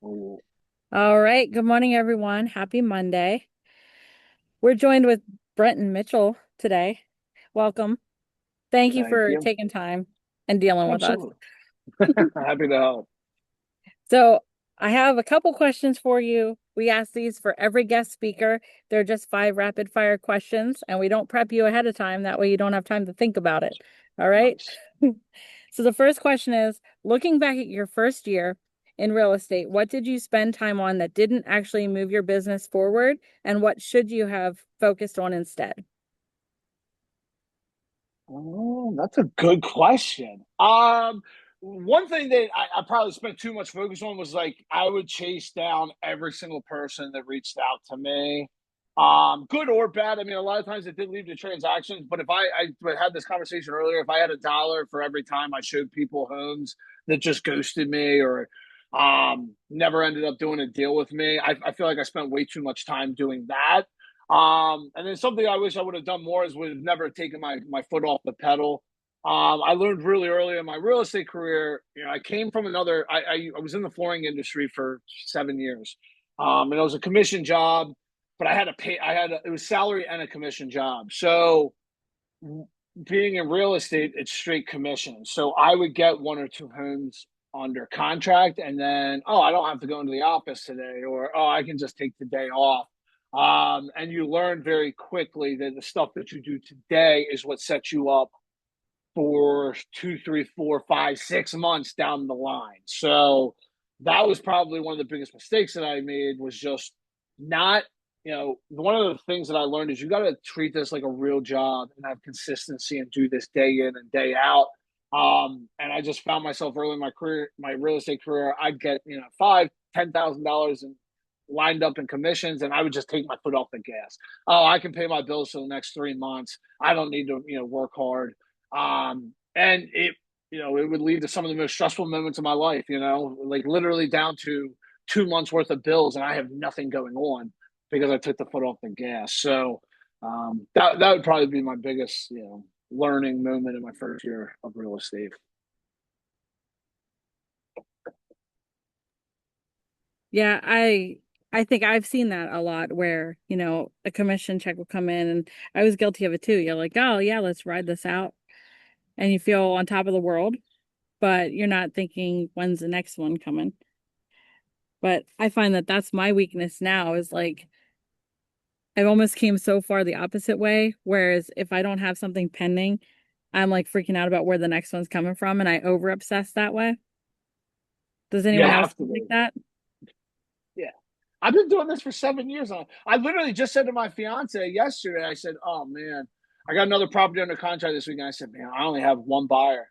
Ooh, All right. Good morning, everyone. Happy Monday. We're joined with Brenton Mitchell today. Welcome. Thank you thank for you. taking time and dealing with us. Absolutely. Happy to help. So, I have a couple questions for you. We ask these for every guest speaker. They're just five rapid fire questions, and we don't prep you ahead of time. That way, you don't have time to think about it. All right. Nice. So, the first question is, looking back at your first year in real estate, what did you spend time on that didn't actually move your business forward? And what should you have focused on instead? Oh, that's a good question. One thing that I probably spent too much focus on was like I would chase down every single person that reached out to me. Good or bad. I mean, a lot of times it did lead to transactions, but if I had this conversation earlier, if I had $1 for every time I showed people homes that just ghosted me or never ended up doing a deal with me, I feel like I spent way too much time doing that. And then something I wish I would have done more is would have never taken my foot off the pedal. I learned really early in my real estate career. You know, I came from another. I was in the flooring industry for 7 years, and it was a commission job, but I had to pay. It was salary and a commission job. So being in real estate, it's straight commission. So I would get one or two homes under contract, and then I don't have to go into the office today, or I can just take the day off. And you learn very quickly that the stuff that you do today is what sets you up for 2, 3, 4, 5, 6 months down the line. So that was probably one of the biggest mistakes that I made was just not, one of the things that I learned is you got to treat this like a real job and have consistency and do this day in and day out. And I just found myself early in my career, my real estate career, I'd get, $5,000, $10,000 and lined up in commissions, and I would just take my foot off the gas. Oh, I can pay my bills for the next 3 months. I don't need to, work hard. And it would lead to some of the most stressful moments of my life, like literally down to 2 months worth of bills, and I have nothing going on because I took the foot off the gas. So that would probably be my biggest, learning moment in my first year of real estate. Yeah, I think I've seen that a lot where, a commission check will come in and I was guilty of it too. You're like, "Oh, yeah, let's ride this out." And you feel on top of the world, but you're not thinking when's the next one coming. But I find that that's my weakness now is like I've almost came so far the opposite way, whereas if I don't have something pending, I'm like freaking out about where the next one's coming from and I over obsess that way. Does You anyone else have to feel like be. that? Yeah. I've been doing this for 7 years. I literally just said to my fiance yesterday, I said, "Oh man, I got another property under contract this week." And I said, "Man, I only have one buyer."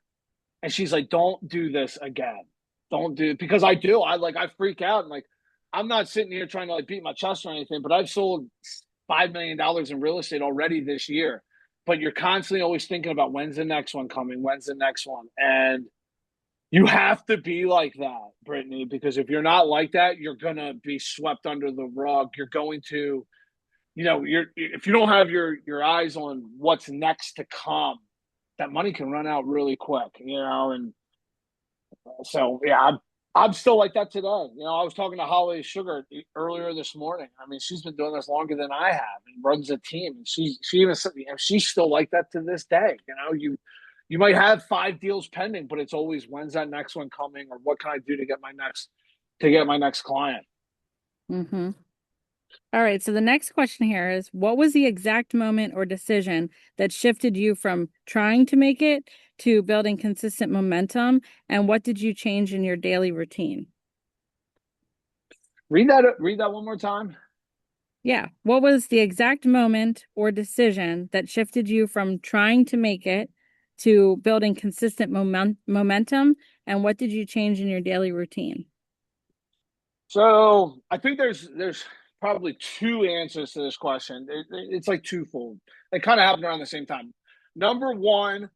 And she's like, "Don't do this again. Don't do it." Because I do. I freak out and like I'm not sitting here trying to like beat my chest or anything, but I've sold $5 million in real estate already this year. But you're constantly always thinking about when's the next one coming, when's the next one. And you have to be like that, Brittany, because if you're not like that, you're gonna be swept under the rug. You're going to, you're if you don't have your eyes on what's next to come, that money can run out really quick, and so yeah, I'm still like that today. I was talking to Holly Sugar earlier this morning. I mean, she's been doing this longer than I have and runs a team. And she even said, she's still like that to this day. You might have 5 deals pending, but it's always when's that next one coming, or what can I do to get my next client. Mm-hmm. All right, so the next question here is what was the exact moment or decision that shifted you from trying to make it to building consistent momentum? And what did you change in your daily routine? Read that one more time. Yeah, what was the exact moment or decision that shifted you from trying to make it to building consistent momentum? And what did you change in your daily routine? So I think there's probably two answers to this question. It's like twofold. They kind of happen around the same time. Number one,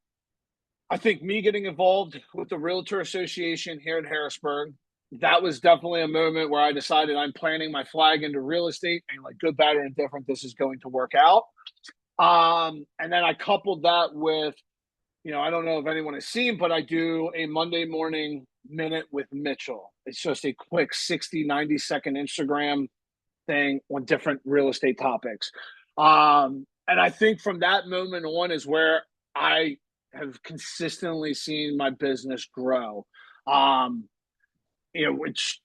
I think me getting involved with the Realtor Association here in Harrisburg, that was definitely a moment where I decided I'm planting my flag into real estate and like good, bad, or indifferent, this is going to work out. And then I coupled that with, I don't know if anyone has seen, but I do a Monday morning Minute with Mitchell. It's just a quick 60, 90-second Instagram thing on different real estate topics. And I think from that moment on is where I have consistently seen my business grow. Um, it's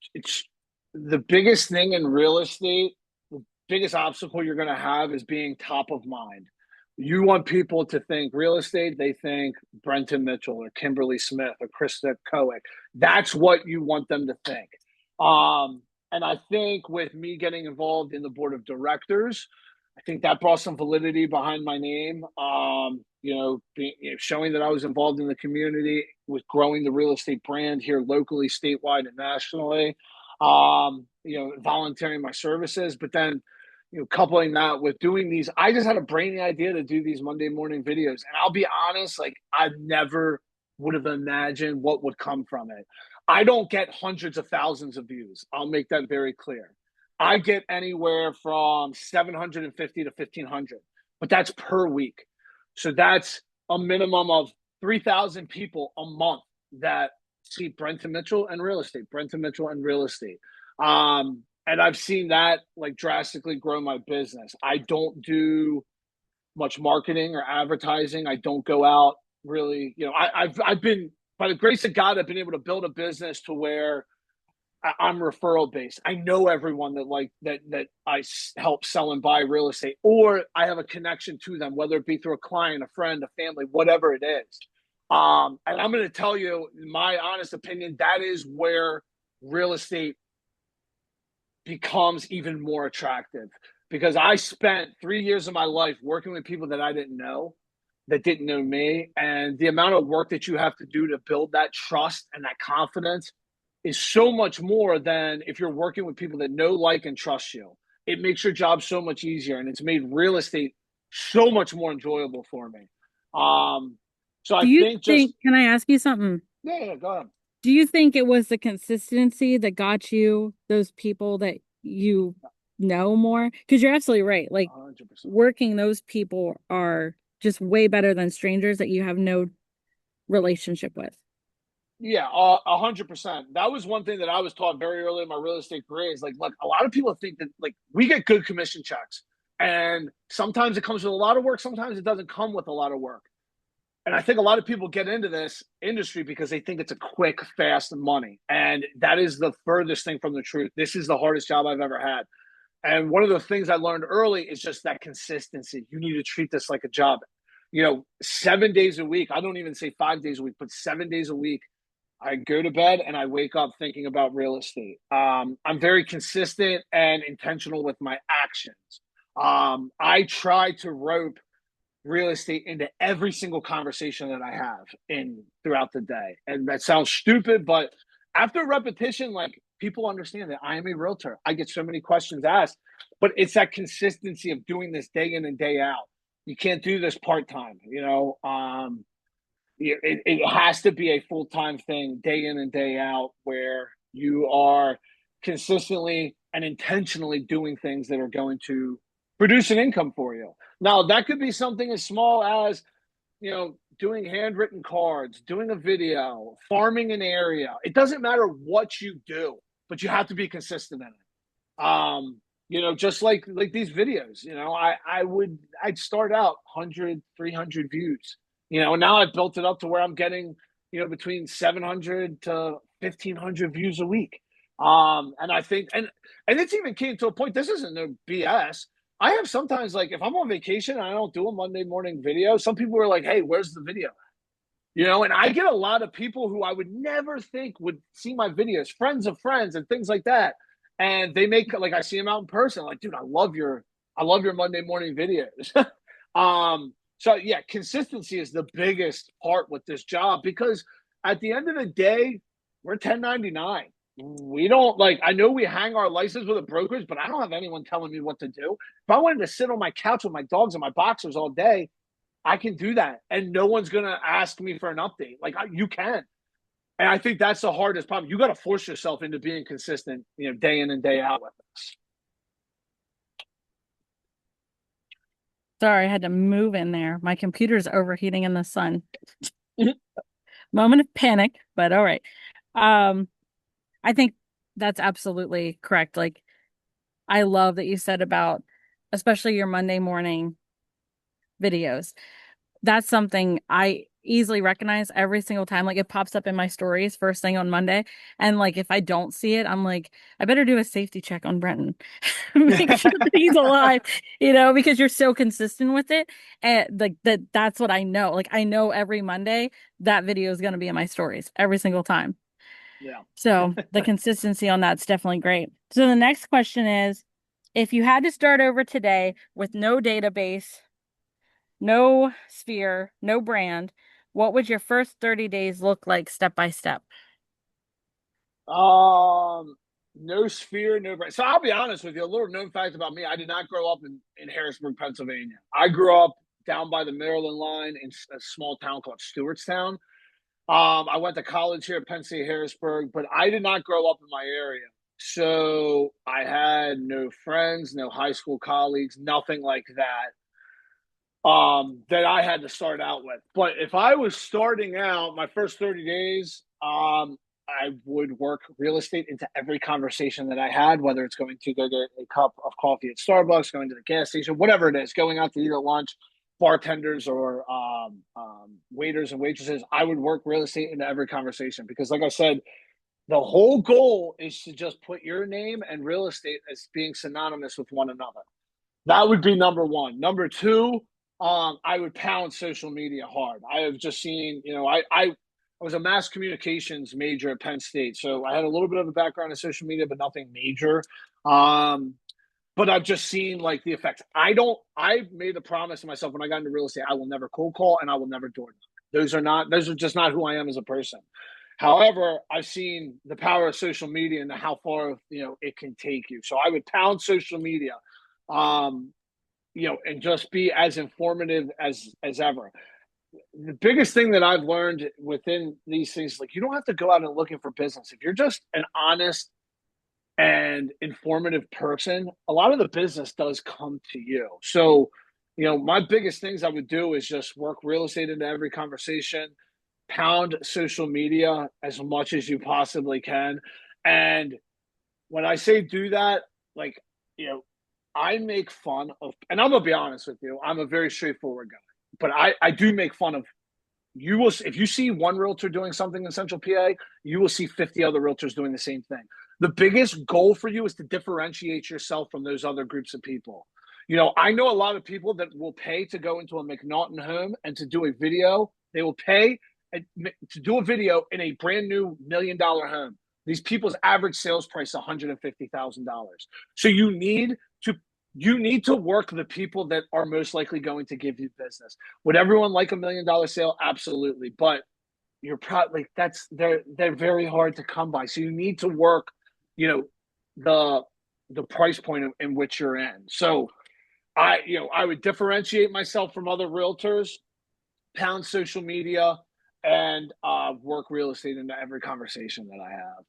the biggest thing in real estate, the biggest obstacle you're going to have is being top of mind. You want people to think real estate, they think Brenton Mitchell or Kimberly Smith or Krista Koick. That's what you want them to think. And I think with me getting involved in the board of directors, I think that brought some validity behind my name. Showing that I was involved in the community with growing the real estate brand here locally, statewide, and nationally. Volunteering my services, but then coupling that with doing these, I just had a brainy idea to do these Monday morning videos. And I'll be honest, like I never would have imagined what would come from it. I don't get hundreds of thousands of views. I'll make that very clear. I get anywhere from 750 to 1,500, but that's per week. So that's a minimum of 3,000 people a month that see Brenton Mitchell and real estate, Brenton Mitchell and real estate. And I've seen that like drastically grow my business. I don't do much marketing or advertising. I don't go out really, I've been, by the grace of God, I've been able to build a business to where I'm referral based. I know everyone that I help sell and buy real estate, or I have a connection to them, whether it be through a client, a friend, a family, whatever it is. And I'm going to tell you my honest opinion. That is where real estate becomes even more attractive, because I spent 3 years of my life working with people that I didn't know, that didn't know me. And the amount of work that you have to do to build that trust and that confidence is so much more than if you're working with people that know, like, and trust you. It makes your job so much easier, and it's made real estate so much more enjoyable for me. So I Do you think just, think, can I ask you something? yeah, go ahead. Do you think it was the consistency that got you those people that you know more? Because you're absolutely right. Like 100%. working those people are just way better than strangers that you have no relationship with. Yeah, 100%. That was one thing that I was taught very early in my real estate career. Is like, look, a lot of people think that like we get good commission checks, and sometimes it comes with a lot of work, sometimes it doesn't come with a lot of work. And I think a lot of people get into this industry because they think it's a quick, fast money, and that is the furthest thing from the truth. This is the hardest job I've ever had. And one of the things I learned early is just that consistency. You need to treat this like a job. 7 days a week. I don't even say 5 days a week, but 7 days a week I go to bed and I wake up thinking about real estate. I'm very consistent and intentional with my actions. I try to rope real estate into every single conversation that I have in throughout the day. And that sounds stupid, but after repetition, like people understand that I am a realtor. I get so many questions asked, but it's that consistency of doing this day in and day out. You can't do this part time. It has to be a full time thing, day in and day out, where you are consistently and intentionally doing things that are going to produce an income for you. Now, that could be something as small as, doing handwritten cards, doing a video, farming an area. It doesn't matter what you do, but you have to be consistent in it. Just like these videos, I'd start out 100, 300 views, and now I've built it up to where I'm getting, between 700 to 1,500 views a week. And I think, and it's even came to a point, this isn't no BS. I have sometimes, like, if I'm on vacation and I don't do a Monday morning video, some people are like, hey, where's the video? And I get a lot of people who I would never think would see my videos, friends of friends and things like that. And they make, like, I see them out in person, like, dude, I love your Monday morning videos. So yeah, consistency is the biggest part with this job, because at the end of the day, we're 1099. We don't, like, I know we hang our license with a brokerage, but I don't have anyone telling me what to do. If I wanted to sit on my couch with my dogs and my boxers all day, I can do that, and no one's gonna ask me for an update. Like, you can, and I think that's the hardest problem. You got to force yourself into being consistent, day in and day out with this. Sorry, I had to move in there. My computer's overheating in the sun. Moment of panic, but all right. Um, I think that's absolutely correct. Like, I love that you said about, especially your Monday morning videos. That's something I easily recognize every single time. Like, it pops up in my stories first thing on Monday. And like, if I don't see it, I'm like, I better do a safety check on Brenton. Make sure that he's alive, because you're so consistent with it. And like that's what I know. Like, I know every Monday that video is going to be in my stories every single time. Yeah. So the consistency on that's definitely great. So the next question is, if you had to start over today with no database, no sphere, no brand, what would your first 30 days look like step by step? Um, no sphere, no brand. So I'll be honest with you. A little known fact about me: I did not grow up in Harrisburg, Pennsylvania. I grew up down by the Maryland line in a small town called Stewartstown. I went to college here at Penn State Harrisburg, but I did not grow up in my area. So I had no friends, no high school colleagues, nothing like that I had to start out with. But if I was starting out my first 30 days, I would work real estate into every conversation that I had, whether it's going to go get a cup of coffee at Starbucks, going to the gas station, whatever it is, going out to eat at lunch, bartenders or waiters and waitresses. I would work real estate into every conversation because, like I said, the whole goal is to just put your name and real estate as being synonymous with one another. That would be number one. Number two, I would pound social media hard. I have just seen, I was a mass communications major at Penn State, so I had a little bit of a background in social media, but nothing major. Um, but I've just seen like the effects. I made a promise to myself when I got into real estate, I will never cold call and I will never door knock. Those are just not who I am as a person. However, I've seen the power of social media and how far, it can take you. So I would pound social media. Um, and just be as informative as ever. The biggest thing that I've learned within these things, like you don't have to go out and looking for business. If you're just an honest and informative person, a lot of the business does come to you. So, my biggest things I would do is just work real estate into every conversation, pound social media as much as you possibly can. And when I say do that, like, you know, I make fun of, and I'm gonna be honest with you, I'm a very straightforward guy, but I do make fun of. You will, if you see one realtor doing something in Central PA, you will see 50 other realtors doing the same thing. The biggest goal for you is to differentiate yourself from those other groups of people. I know a lot of people that will pay to go into a McNaughton home and to do a video. They will pay to do a video in a brand new $1 million home. These people's average sales price is $150,000. So you need to work the people that are most likely going to give you business. Would everyone like $1 million sale? Absolutely, but you're probably they're very hard to come by. So you need to work, you know, the the price point in which you're in. So I would differentiate myself from other realtors, pound social media, and work real estate into every conversation that I have.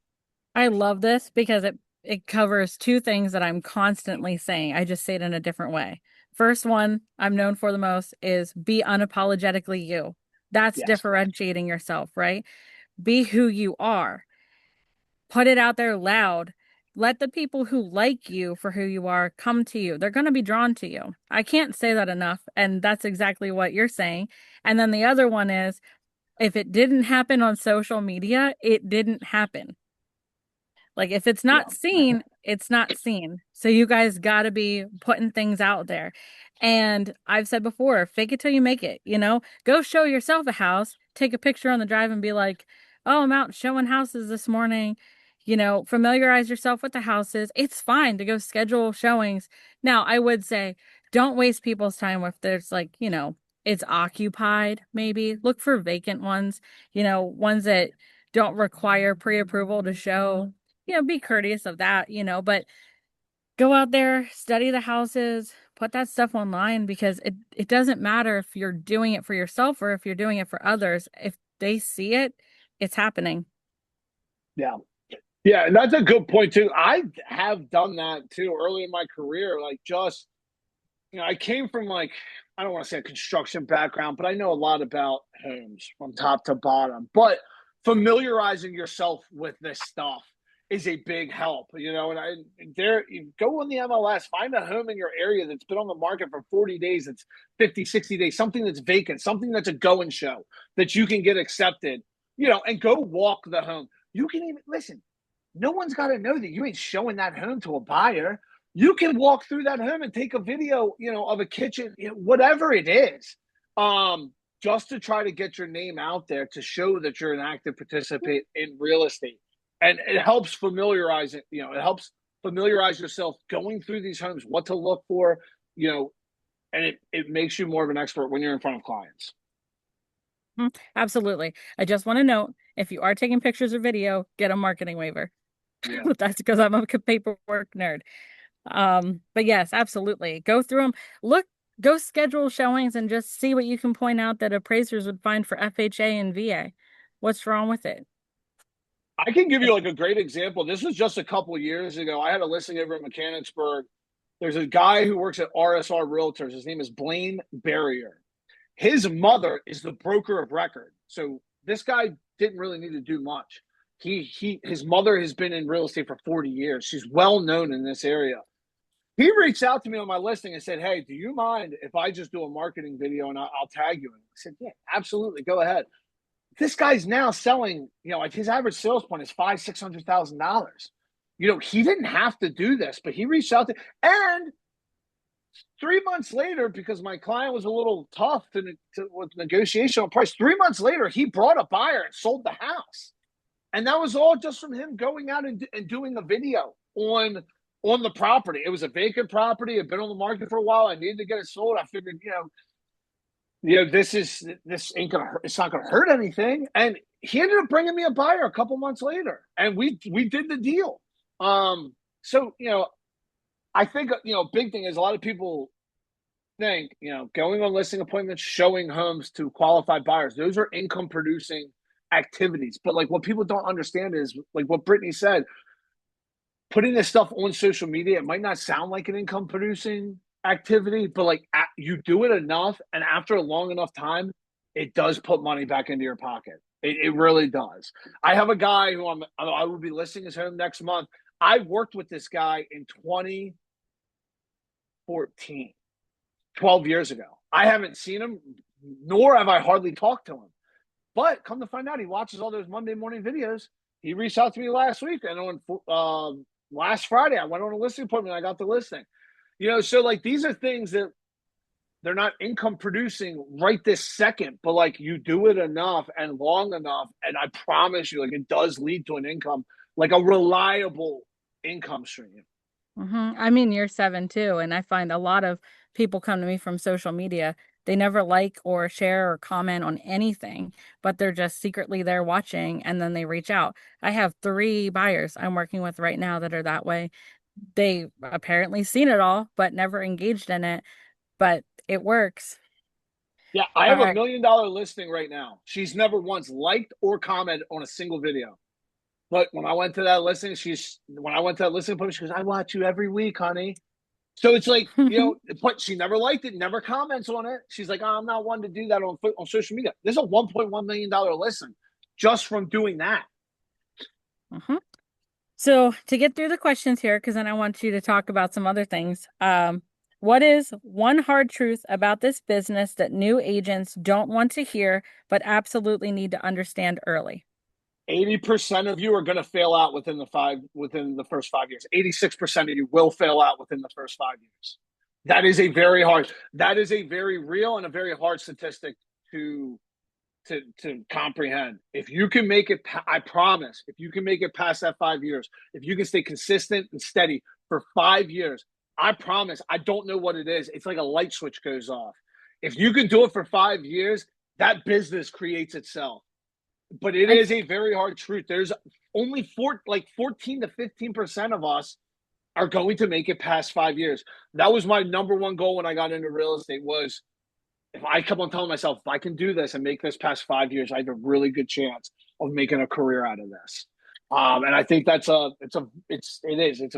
I love this because it covers two things that I'm constantly saying. I just say it in a different way. First one I'm known for the most is be unapologetically you. That's Yes. differentiating yourself, right? Be who you are. Put it out there loud. Let the people who like you for who you are come to you. They're going to be drawn to you. I can't say that enough. And that's exactly what you're saying. And then the other one is if it didn't happen on social media, it didn't happen. Like if it's not Yeah. seen, it's not seen. So you guys got to be putting things out there. And I've said before, fake it till you make it. Go show yourself a house, take a picture on the drive and be like, "Oh, I'm out showing houses this morning." Familiarize yourself with the houses. It's fine to go schedule showings. Now, I would say don't waste people's time if there's it's occupied, maybe. Look for vacant ones, ones that don't require pre-approval to show. Be courteous of that, but go out there, study the houses, put that stuff online because it doesn't matter if you're doing it for yourself or if you're doing it for others. If they see it, it's happening. Yeah. Yeah, and that's a good point too. I have done that too early in my career. Like just, I came from like, I don't want to say a construction background, but I know a lot about homes from top to bottom. But familiarizing yourself with this stuff is a big help, And there, you go on the MLS, find a home in your area that's been on the market for 40 days, that's 50, 60 days, something that's vacant, something that's a go and show that you can get accepted, and go walk the home. You can even listen. No one's got to know that you ain't showing that home to a buyer. You can walk through that home and take a video, of a kitchen, whatever it is. Just to try to get your name out there to show that you're an active participant in real estate. And it helps familiarize it, it helps familiarize yourself going through these homes, what to look for, and it makes you more of an expert when you're in front of clients. Absolutely. I just want to note, if you are taking pictures or video, get a marketing waiver. Yeah. That's because I'm a paperwork nerd. But yes, absolutely. Go through them. Go schedule showings and just see what you can point out that appraisers would find for FHA and VA. What's wrong with it? I can give you like a great example. This was just a couple years ago. I had a listing over in Mechanicsburg. There's a guy who works at RSR Realtors. His name is Blaine Barrier. His mother is the broker of record. So this guy didn't really need to do much. His mother has been in real estate for 40 years. She's well known in this area. He reached out to me on my listing and said, "Hey, do you mind if I just do a marketing video and I'll tag you?" And I said, "Yeah, absolutely. Go ahead." This guy's now selling, like his average sales point is $600,000. He didn't have to do this, but he reached out to, and 3 months later, because my client was a little tough with negotiation on price, 3 months later, he brought a buyer and sold the house. And that was all just from him going out and doing a video on the property. It was a vacant property. It had been on the market for a while. I needed to get it sold. I figured, this ain't gonna hurt. It's not gonna hurt anything. And he ended up bringing me a buyer a couple months later, and we did the deal. So I think a big thing is a lot of people think going on listing appointments, showing homes to qualified buyers. Those are income producing activities. But like what people don't understand is like what Brittany said. Putting this stuff on social media, it might not sound like an income producing activity, but like you do it enough, and after a long enough time, it does put money back into your pocket. It really does. I have a guy who I will be listing his home next month. I worked with this guy in 2014, 12 years ago. I haven't seen him, nor have I hardly talked to him. But come to find out, he watches all those Monday morning videos. He reached out to me last week, and on last Friday, I went on a listing appointment. I got the listing. So like these are things that they're not income producing right this second, but like you do it enough and long enough, and I promise you, like it does lead to an income, like a reliable income stream. I'm in year 7 too, and I find a lot of people come to me from social media. They never like or share or comment on anything, but they're just secretly there watching, and then they reach out. I have 3 buyers I'm working with right now that are that way. They apparently seen it all, but never engaged in it, but it works. Yeah, I All have a right. $1 million listing right now. She's never once liked or commented on a single video. But when I went to that listing, appointment, she goes, "I watch you every week, honey." So it's like, but she never liked it, never comments on it. She's like, "Oh, I'm not one to do that on social media." This is a $1.1 million listing just from doing that. Mhm. So to get through the questions here, because then I want you to talk about some other things. What is one hard truth about this business that new agents don't want to hear, but absolutely need to understand early? 80% of you are going to fail out within the first 5 years. 86% of you will fail out within the first 5 years. That is a very real and a very hard statistic to comprehend. If you can make it, I promise, if you can make it past that 5 years, if you can stay consistent and steady for 5 years, I promise, I don't know what it is. It's like a light switch goes off. If you can do it for 5 years, that business creates itself. But it I is a very hard truth. There's only 14 to 15% of us are going to make it past 5 years. That was my number one goal when I got into real estate was if I kept on telling myself, if I can do this and make this past 5 years, I have a really good chance of making a career out of this. And I think it's a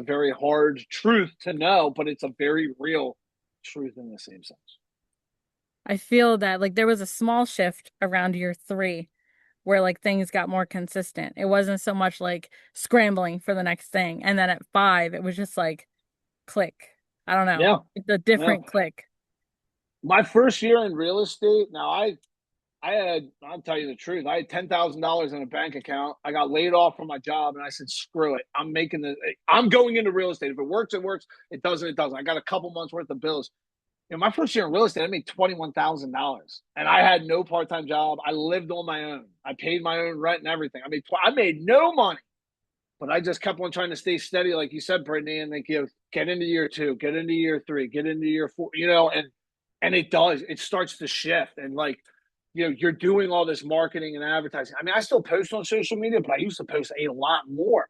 very hard truth to know, but it's a very real truth in the same sense. I feel that like there was a small shift around year 3 where like things got more consistent. It wasn't so much like scrambling for the next thing. And then at 5, it was just like click. I don't know. Yeah. It's a Yeah. different click. My first year in real estate, now I'll tell you the truth. I had $10,000 in a bank account. I got laid off from my job and I said, screw it. I'm going into real estate. If it works, it works. It doesn't, it doesn't. I got a couple months worth of bills. My first year in real estate, I made $21,000 and I had no part-time job. I lived on my own. I paid my own rent and everything. I made no money, but I just kept on trying to stay steady. Like you said, Brittany, and like, get into year 2, get into year 3, get into year 4, and it does, it starts to shift. And like, you're doing all this marketing and advertising. I mean, I still post on social media, but I used to post a lot more.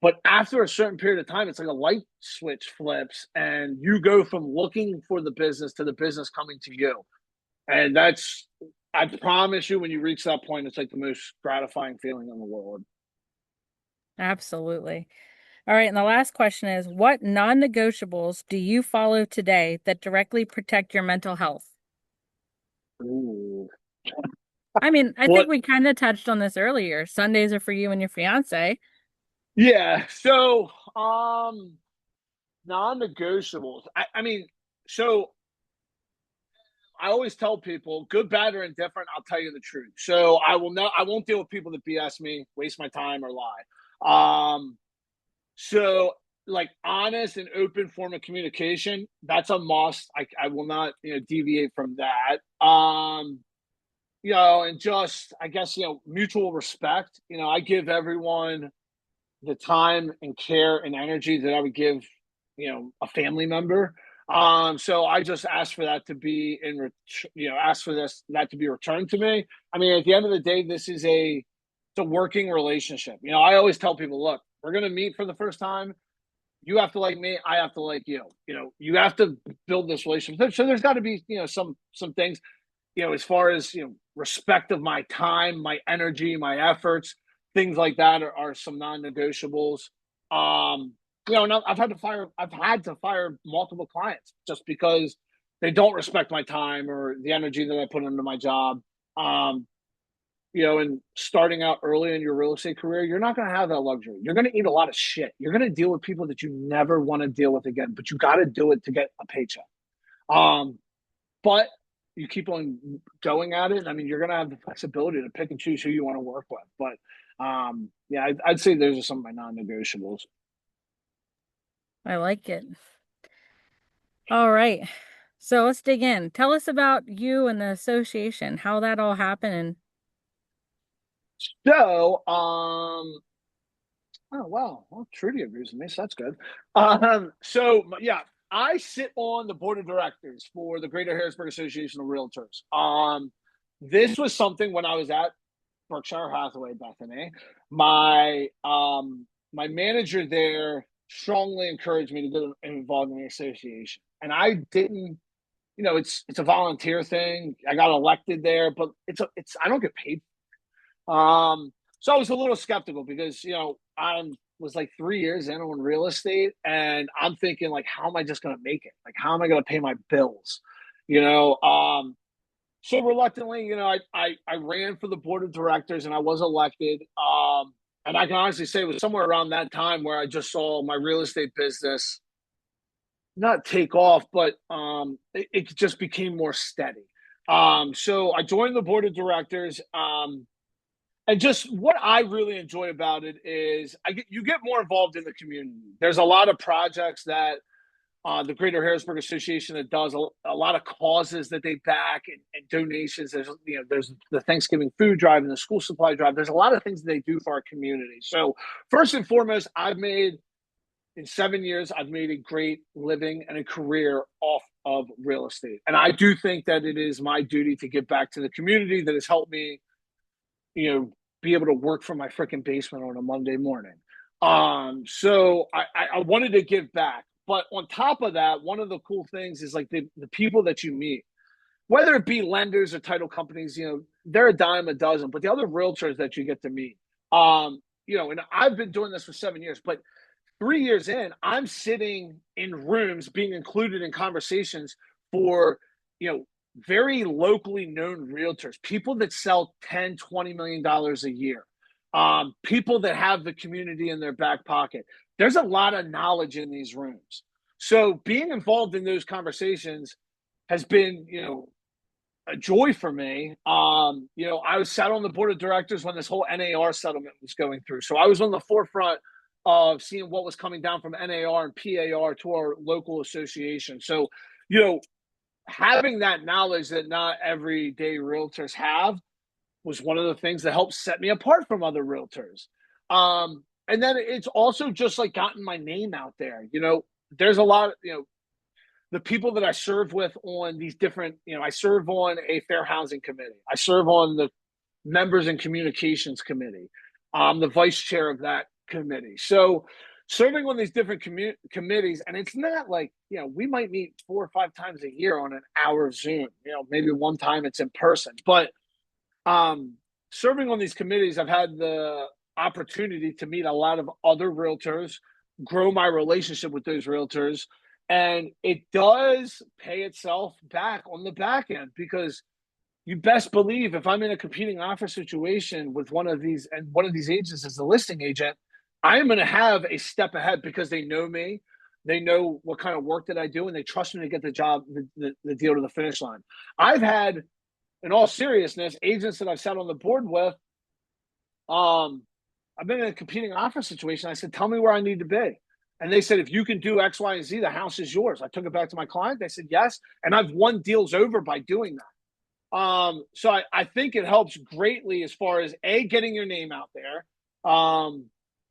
But after a certain period of time, it's like a light switch flips, and you go from looking for the business to the business coming to you. And I promise you, when you reach that point, it's like the most gratifying feeling in the world. Absolutely. All right. And the last question is, what non-negotiables do you follow today that directly protect your mental health? Ooh. I mean, I think What? we kind of touched on this earlier. Sundays are for you and your fiance. Yeah. So, non-negotiables. I mean, so I always tell people, good, bad, or indifferent, I'll tell you the truth. So I won't deal with people that BS me, waste my time, or lie. So like honest and open form of communication, that's a must. I will not, deviate from that. And just I guess, mutual respect. I give everyone the time and care and energy that I would give, a family member. So I just ask for that to be ask for that to be returned to me. I mean, at the end of the day, it's a working relationship. I always tell people, look, we're gonna meet for the first time. You have to like me, I have to like you. You have to build this relationship. So there's got to be, some things, as far as, respect of my time, my energy, my efforts, things like that are some non-negotiables. Um, and I've had to fire multiple clients just because they don't respect my time or the energy that I put into my job. Um, and starting out early in your real estate career, you're not going to have that luxury. You're going to eat a lot of shit. You're going to deal with people that you never want to deal with again, but you got to do it to get a paycheck. Um, but you keep on going at it. I mean, you're going to have the flexibility to pick and choose who you want to work with. But yeah, I'd say those are some of my non-negotiables. I like it. All right. So let's dig in. Tell us about you and the association, how that all happened. So, oh wow, well, Trudy agrees with me, so that's good. So yeah, I sit on the board of directors for the Greater Harrisburg Association of Realtors. This was something when I was at Berkshire Hathaway, Bethany. My manager there strongly encouraged me to get involved in the association, and I didn't. It's a volunteer thing. I got elected there, but it's I don't get paid. So I was a little skeptical because I was like 3 years in on real estate, and I'm thinking like, how am I just going to make it? Like, how am I going to pay my bills? You know, so reluctantly, I ran for the board of directors and I was elected. And I can honestly say it was somewhere around that time where I just saw my real estate business not take off, but it just became more steady. So I joined the board of directors. And just what I really enjoy about it is you get more involved in the community. There's a lot of projects that the Greater Harrisburg Association that does a lot of causes that they back and donations. There's the Thanksgiving food drive and the school supply drive. There's a lot of things that they do for our community. So first and foremost, in 7 years, I've made a great living and a career off of real estate. And I do think that it is my duty to give back to the community that has helped me, be able to work from my freaking basement on a Monday morning. So I wanted to give back. But on top of that, one of the cool things is like the people that you meet, whether it be lenders or title companies, they're a dime a dozen, but the other realtors that you get to meet, and I've been doing this for 7 years, but 3 years in, I'm sitting in rooms being included in conversations for, very locally known realtors, people that sell 10, $20 million a year, people that have the community in their back pocket. There's a lot of knowledge in these rooms. So being involved in those conversations has been, a joy for me. I was sat on the board of directors when this whole NAR settlement was going through. So I was on the forefront of seeing what was coming down from NAR and PAR to our local association. So, you know, having that knowledge that not everyday realtors have was one of the things that helped set me apart from other realtors. And then it's also just like gotten my name out there. There's a lot, the people that I serve with on these different, I serve on a fair housing committee. I serve on the members and communications committee. I'm the vice chair of that committee. So serving on these different committees, and it's not like, we might meet 4 or 5 times a year on an hour of Zoom, maybe one time it's in person, but serving on these committees, I've had the opportunity to meet a lot of other realtors, grow my relationship with those realtors, and it does pay itself back on the back end because you best believe if I'm in a competing offer situation with one of these and one of these agents is the listing agent, I am going to have a step ahead because they know me. They know what kind of work that I do, and they trust me to get the job, the deal to the finish line. I've had, in all seriousness, agents that I've sat on the board with, I've been in a competing offer situation. I said, tell me where I need to be. And they said, if you can do X, Y, and Z, the house is yours. I took it back to my client. They said, yes. And I've won deals over by doing that. So I think it helps greatly as far as getting your name out there,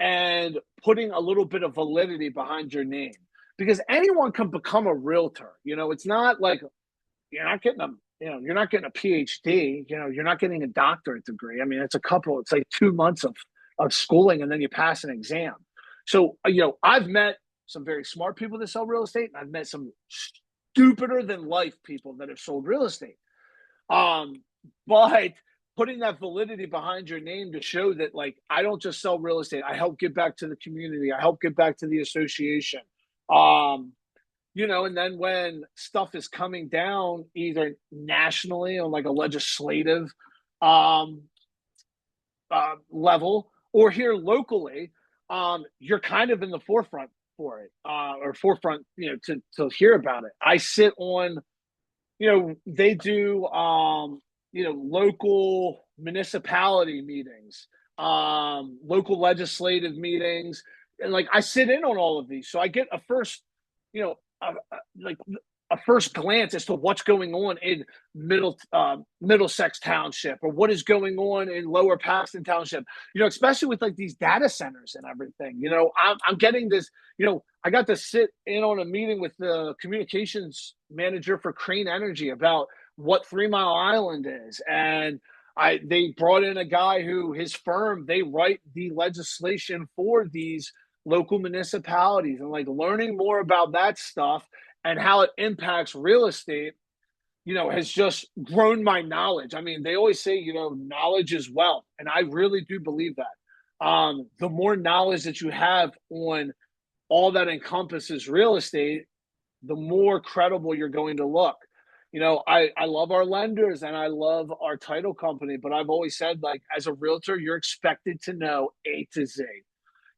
and putting a little bit of validity behind your name, because anyone can become a realtor. It's not like you're not getting you're not getting a PhD, you're not getting a doctorate degree. I mean, it's like 2 months of schooling and then you pass an exam. So, I've met some very smart people that sell real estate, and I've met some stupider than life people that have sold real estate. But putting that validity behind your name to show that, like, I don't just sell real estate. I help give back to the community. I help give back to the association. And then when stuff is coming down, either nationally on like a legislative um, level or here locally, you're kind of in the forefront for it, or forefront, to hear about it. I sit on, they do, local municipality meetings, local legislative meetings, and like I sit in on all of these, so I get a first, like a first glance as to what's going on in Middlesex Township, or what is going on in Lower Paxton Township. Especially with like these data centers and everything. I'm getting this. I got to sit in on a meeting with the communications manager for Crane Energy about what 3 Mile Island is, and they brought in a guy who his firm, they write the legislation for these local municipalities, and like learning more about that stuff and how it impacts real estate, has just grown my knowledge. I mean, they always say, knowledge is wealth. And I really do believe that. The more knowledge that you have on all that encompasses real estate, the more credible you're going to look. I love our lenders and I love our title company, but I've always said, like, as a realtor, you're expected to know A to Z.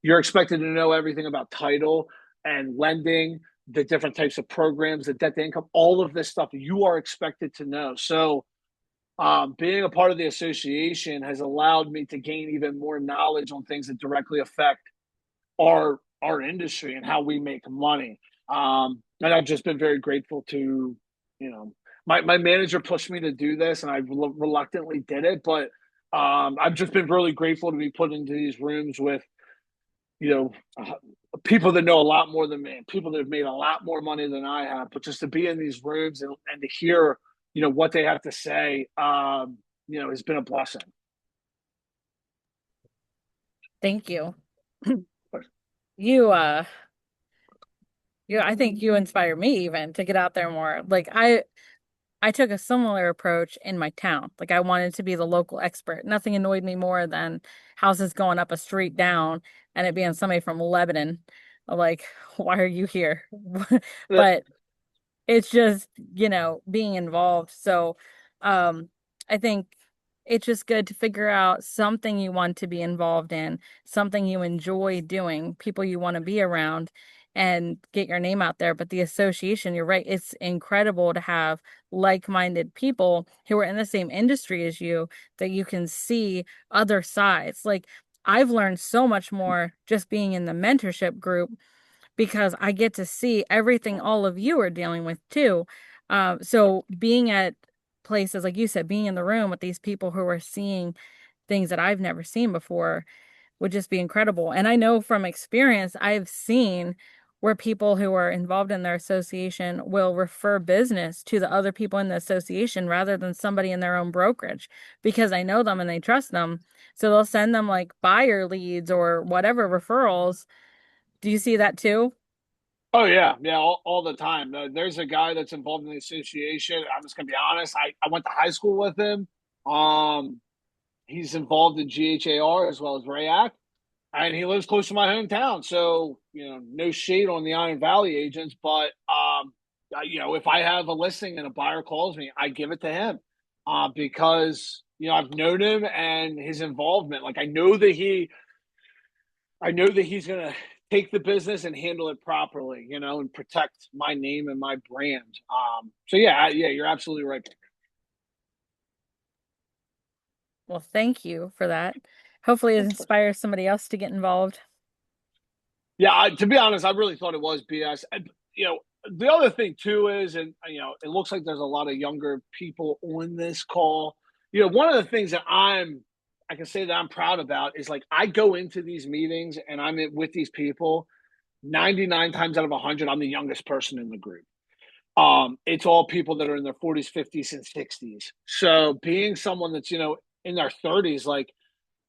You're expected to know everything about title and lending, the different types of programs, the debt to income, all of this stuff you are expected to know. So being a part of the association has allowed me to gain even more knowledge on things that directly affect our industry and how we make money. And I've just been very grateful to, my manager pushed me to do this, and I reluctantly did it. But I've just been really grateful to be put into these rooms with, people that know a lot more than me, people that have made a lot more money than I have. But just to be in these rooms and to hear, what they have to say, has been a blessing. Thank you. You I think you inspire me even to get out there more. Like I took a similar approach in my town. Like I wanted to be the local expert. Nothing annoyed me more than houses going up a street down and it being somebody from Lebanon. Like, why are you here? But It's just, being involved. So, I think it's just good to figure out something you want to be involved in, something you enjoy doing, people you want to be around, and get your name out there. But the association, you're right, it's incredible to have like-minded people who are in the same industry as you that you can see other sides. Like, I've learned so much more just being in the mentorship group because I get to see everything all of you are dealing with too. So being at places, like you said, being in the room with these people who are seeing things that I've never seen before would just be incredible. And I know from experience, I've seen where people who are involved in their association will refer business to the other people in the association rather than somebody in their own brokerage because I know them and they trust them. So they'll send them like buyer leads or whatever referrals. Do you see that too? Oh yeah, yeah, all the time. There's a guy that's involved in the association. I'm just gonna be honest. I went to high school with him. Um, he's involved in GHAR as well as RAAC, and he lives close to my hometown. So no shade on the Iron Valley agents, but if I have a listing and a buyer calls me, I give it to him, because I've known him and his involvement. Like I know that he's going to take the business and handle it properly, and protect my name and my brand. So yeah, you're absolutely right. Well, thank you for that. Hopefully, it Of course. inspires somebody else to get involved. Yeah, to be honest, I really thought it was BS. And, the other thing too is, and it looks like there's a lot of younger people on this call. One of the things that I can say that I'm proud about is like I go into these meetings and with these people 99 times out of 100, I'm the youngest person in the group. It's all people that are in their 40s, 50s, and 60s. So being someone that's, in their 30s, like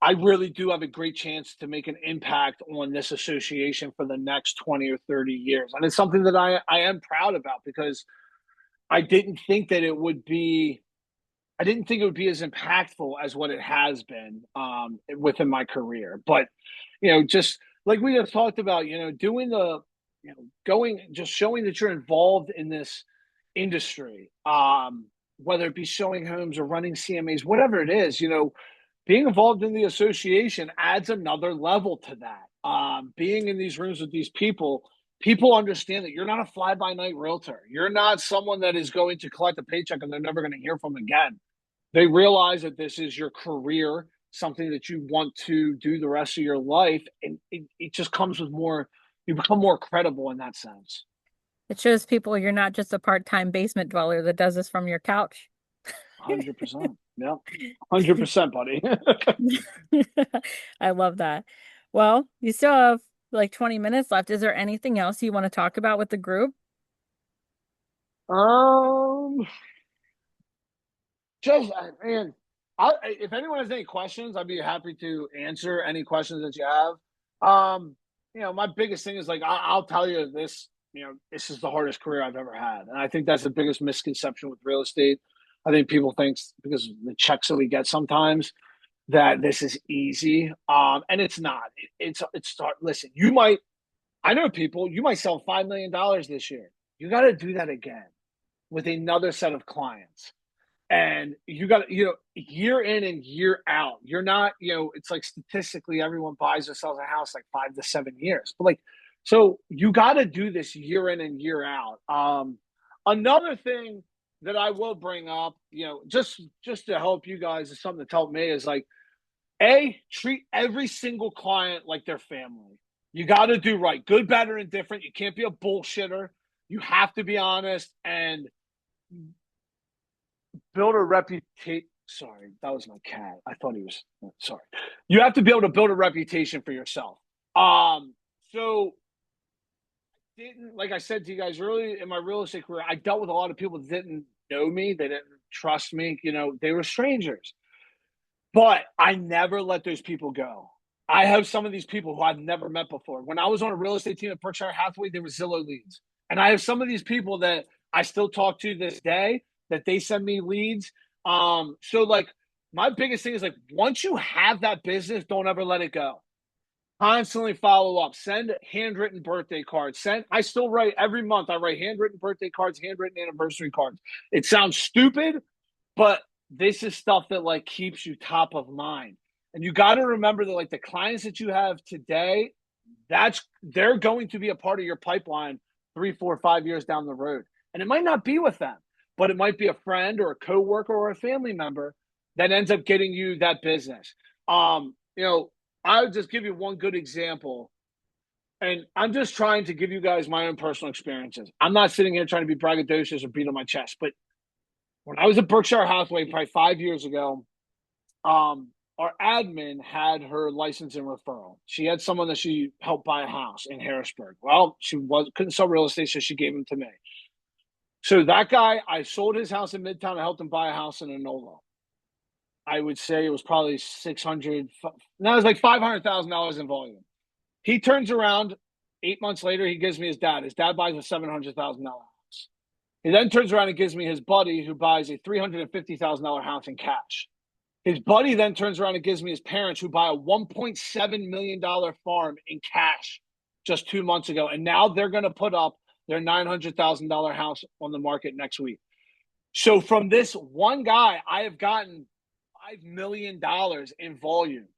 I really do have a great chance to make an impact on this association for the next 20 or 30 years. And it's something that I am proud about because I didn't think that it would be I didn't think it would be as impactful as what it has been within my career. But just like we just talked about, doing going, just showing that you're involved in this industry, whether it be showing homes or running CMAs, whatever it is, being involved in the association adds another level to that. Being in these rooms with these people understand that you're not a fly by night realtor. You're not someone that is going to collect a paycheck and they're never going to hear from again. They realize that this is your career, something that you want to do the rest of your life. And it just comes with more, you become more credible in that sense. It shows people you're not just a part-time basement dweller that does this from your couch. 100%. Yeah. 100%, buddy. I love that. Well, you still have like 20 minutes left. Is there anything else you want to talk about with the group? um, just man, if anyone has any questions, I'd be happy to answer any questions that you have. My biggest thing is like I'll tell you this. This is the hardest career I've ever had, and I think that's the biggest misconception with real estate. I think people think because of the checks that we get sometimes that this is easy, and it's not. It's listen. I know people. You might sell $5 million this year. You got to do that again with another set of clients. And you got to, year in and year out, you're not, it's like statistically everyone buys or sells a house like 5 to 7 years. But like, so you got to do this year in and year out. Another thing that I will bring up, just to help you guys, is something that's helped me is like, treat every single client like their family. You got to do right, good, better, and different. You can't be a bullshitter. You have to be honest and build a reputation. Sorry, that was my cat. I thought he was sorry. You have to be able to build a reputation for yourself. So didn't like I said to you guys early in my real estate career, I dealt with a lot of people that didn't know me, they didn't trust me. They were strangers, but I never let those people go. I have some of these people who I've never met before. When I was on a real estate team at Berkshire Hathaway, they were Zillow leads, and I have some of these people that I still talk to this day that they send me leads. So like my biggest thing is like once you have that business, don't ever let it go. Constantly follow up. Send handwritten birthday cards. I still write every month. I write handwritten birthday cards, handwritten anniversary cards. It sounds stupid, but this is stuff that like keeps you top of mind. And you got to remember that like the clients that you have today, they're going to be a part of your pipeline 3, 4, 5 years down the road. And it might not be with them, but it might be a friend or a coworker or a family member that ends up getting you that business. You know, I would just give you one good example. And I'm just trying to give you guys my own personal experiences. I'm not sitting here trying to be braggadocious or beat on my chest, but when I was at Berkshire Hathaway probably 5 years ago, our admin had her license and referral. She had someone that she helped buy a house in Harrisburg. Well, she couldn't sell real estate, so she gave him to me. So that guy, I sold his house in Midtown. I helped him buy a house in Enola. I would say it was probably 600. That was like $500,000 in volume. He turns around 8 months later. He gives me his dad. His dad buys a $700,000 house. He then turns around and gives me his buddy who buys a $350,000 house in cash. His buddy then turns around and gives me his parents who buy a $1.7 million farm in cash just 2 months ago. And now they're going to put up their $900,000 house on the market next week. So from this one guy, I have gotten $5 million in volume.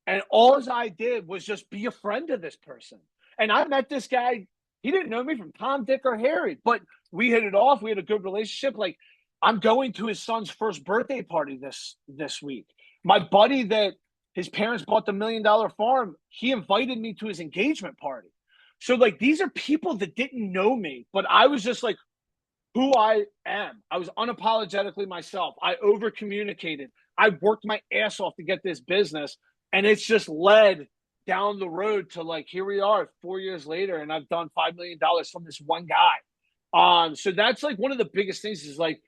And all I did was just be a friend to this person. And I met this guy. He didn't know me from Tom, Dick, or Harry, but we hit it off. We had a good relationship. Like I'm going to his son's first birthday party this week. My buddy that his parents bought the $1 million farm, he invited me to his engagement party. So like these are people that didn't know me, but I was just like who I am. I was unapologetically myself. I over communicated. I worked my ass off to get this business, and it's just led down the road to like here we are 4 years later, and I've done $5 million from this one guy. So that's like one of the biggest things is like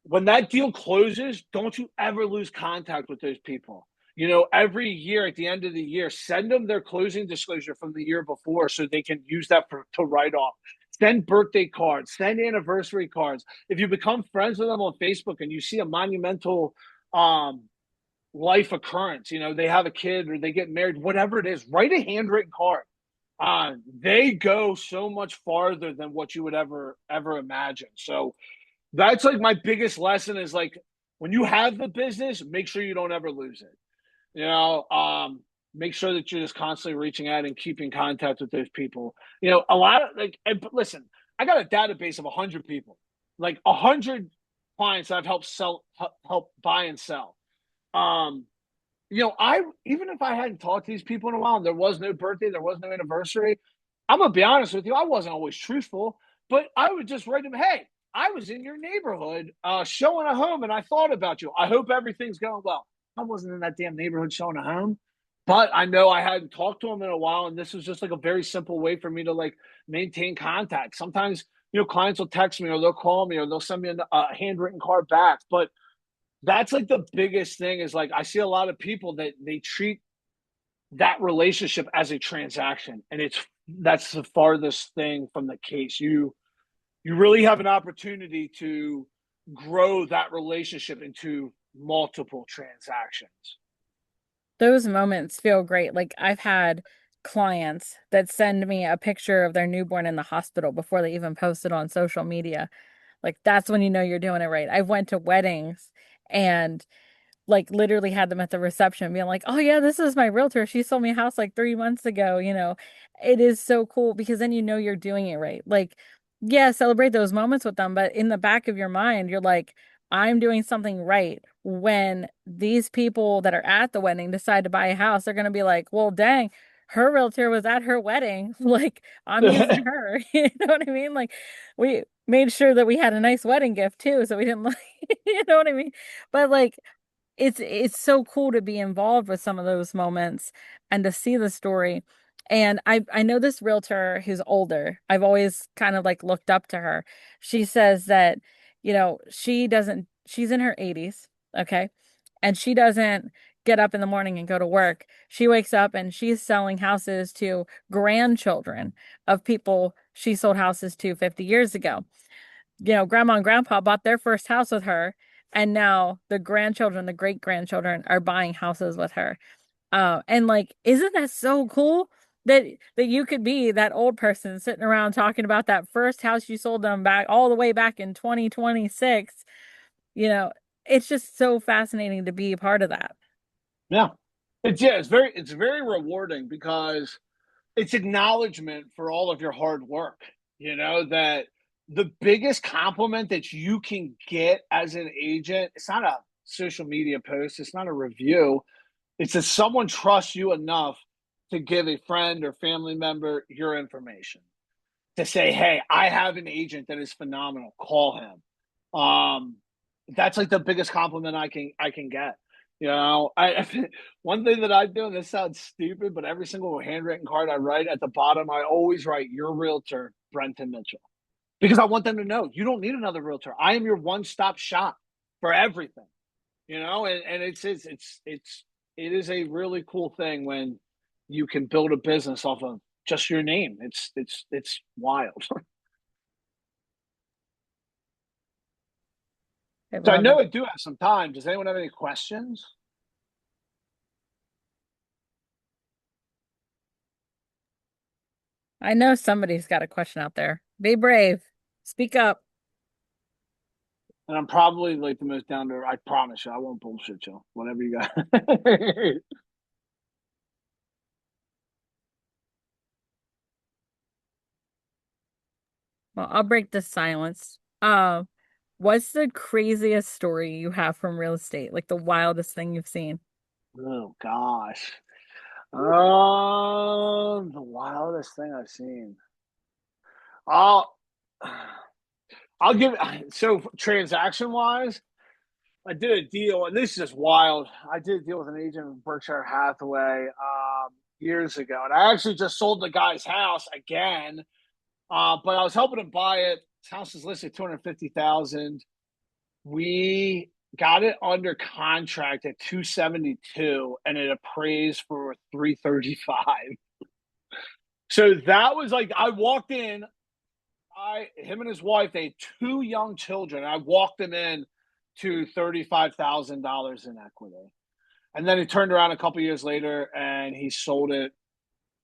when that deal closes, don't you ever lose contact with those people. You know, every year at the end of the year, send them their closing disclosure from the year before so they can use that to write off. Send birthday cards, send anniversary cards. If you become friends with them on Facebook and you see a monumental um, life occurrence, you know, they have a kid or they get married, whatever it is, write a handwritten card. They go so much farther than what you would ever imagine. So that's like my biggest lesson is like when you have the business, make sure you don't ever lose it. You know, make sure that you're just constantly reaching out and keeping contact with those people. You know, a lot of like, and listen, I got a database of 100 people, like 100 clients I've helped help buy and sell. Um, you know, I even if I hadn't talked to these people in a while and there was no birthday, there was no anniversary, I'm gonna be honest with you, I wasn't always truthful, but I would just write them, hey, I was in your neighborhood showing a home and I thought about you. I hope everything's going well. I wasn't in that damn neighborhood showing a home, but I know I hadn't talked to them in a while, and this was just like a very simple way for me to like maintain contact. Sometimes, you know, clients will text me or they'll call me or they'll send me a handwritten card back, but that's like the biggest thing is like I see a lot of people that they treat that relationship as a transaction, and that's the farthest thing from the case. You really have an opportunity to grow that relationship into multiple transactions. Those moments feel great. Like I've had clients that send me a picture of their newborn in the hospital before they even post it on social media. Like that's when you know you're doing it right. I went to weddings and like literally had them at the reception being like, "Oh yeah, this is my realtor. She sold me a house like 3 months ago." You know, it is so cool because then you know you're doing it right. Like, yeah, celebrate those moments with them, but in the back of your mind, you're like, I'm doing something right. When these people that are at the wedding decide to buy a house, they're going to be like, well, dang, her realtor was at her wedding. Like, I'm using her. You know what I mean? Like, we made sure that we had a nice wedding gift too. So we didn't like, you know what I mean? But like, it's so cool to be involved with some of those moments and to see the story. And I know this realtor who's older. I've always kind of like looked up to her. She says that, you know, she's in her 80s, okay? And she doesn't get up in the morning and go to work. She wakes up and she's selling houses to grandchildren of people she sold houses to 50 years ago. You know, grandma and grandpa bought their first house with her, and now the grandchildren, the great grandchildren are buying houses with her. And like, isn't that so cool that you could be that old person sitting around talking about that first house you sold them back all the way back in 2026? You know, it's just so fascinating to be a part of that. Yeah. It's very rewarding because it's acknowledgement for all of your hard work. That the biggest compliment that you can get as an agent, it's not a social media post, it's not a review. It's that someone trusts you enough to give a friend or family member your information to say, "Hey, I have an agent that is phenomenal. Call him." That's like the biggest compliment I can get. One thing that I do, and this sounds stupid, but every single handwritten card I write at the bottom, I always write your realtor, Brenton Mitchell, because I want them to know you don't need another realtor. I am your one-stop shop for everything. And it is a really cool thing when you can build a business off of just your name. It's wild. I So I love know it. I do have some time. Does anyone have any questions? I know somebody's got a question out there. Be brave. Speak up. And I'm probably like the most down to earth. I promise you, I won't bullshit you. Whatever you got. Well, I'll break the silence. What's the craziest story you have from real estate? Like the wildest thing you've seen? Oh gosh. The wildest thing I've seen. I'll I'll give so transaction wise. I did a deal, and this is just wild. I did a deal with an agent in Berkshire Hathaway years ago, and I actually just sold the guy's house again. But I was helping him buy it. His house is listed 250,000. We got it under contract at 272, and it appraised for 335. So that was like I walked in. Him and his wife, they had two young children. I walked them in to $35,000 in equity. And then he turned around a couple years later and he sold it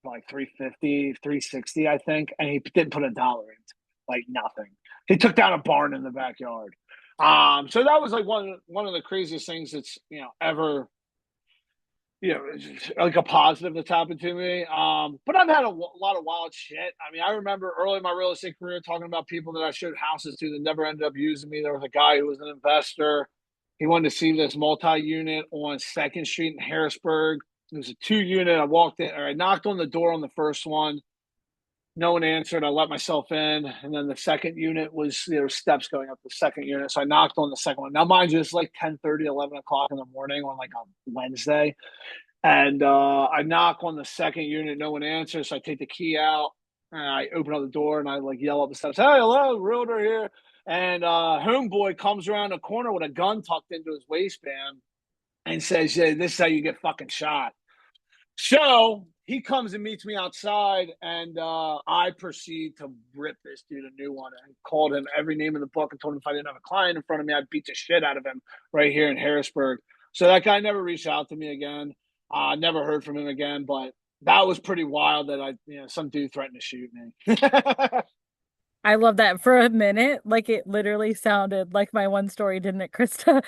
for like 350, 360, I think. And he didn't put a dollar in, like nothing. He took down a barn in the backyard. So that was like one of the craziest things that's ever like a positive that's happened to me. But I've had a lot of wild shit. I mean, I remember early in my real estate career talking about people that I showed houses to that never ended up using me. There was a guy who was an investor. He wanted to see this multi-unit on Second Street in Harrisburg. It was a two-unit. I walked in, or I knocked on the door on the first one. No one answered. I let myself in, and then the second unit was there were steps going up the second unit. So I knocked on the second one. Now, mind you, it's like 10:30, 11 o'clock in the morning on like a Wednesday. And I knock on the second unit, no one answers. So I take the key out and I open up the door and I like yell up the steps, "Hey, hello, realtor here." And homeboy comes around the corner with a gun tucked into his waistband and says, "Yeah, this is how you get fucking shot." So he comes and meets me outside, and I proceed to rip this dude a new one and called him every name in the book and told him if I didn't have a client in front of me, I'd beat the shit out of him right here in Harrisburg. So that guy never reached out to me again. Never heard from him again, but that was pretty wild that some dude threatened to shoot me. I love that for a minute. Like it literally sounded like my one story, didn't it, Krista?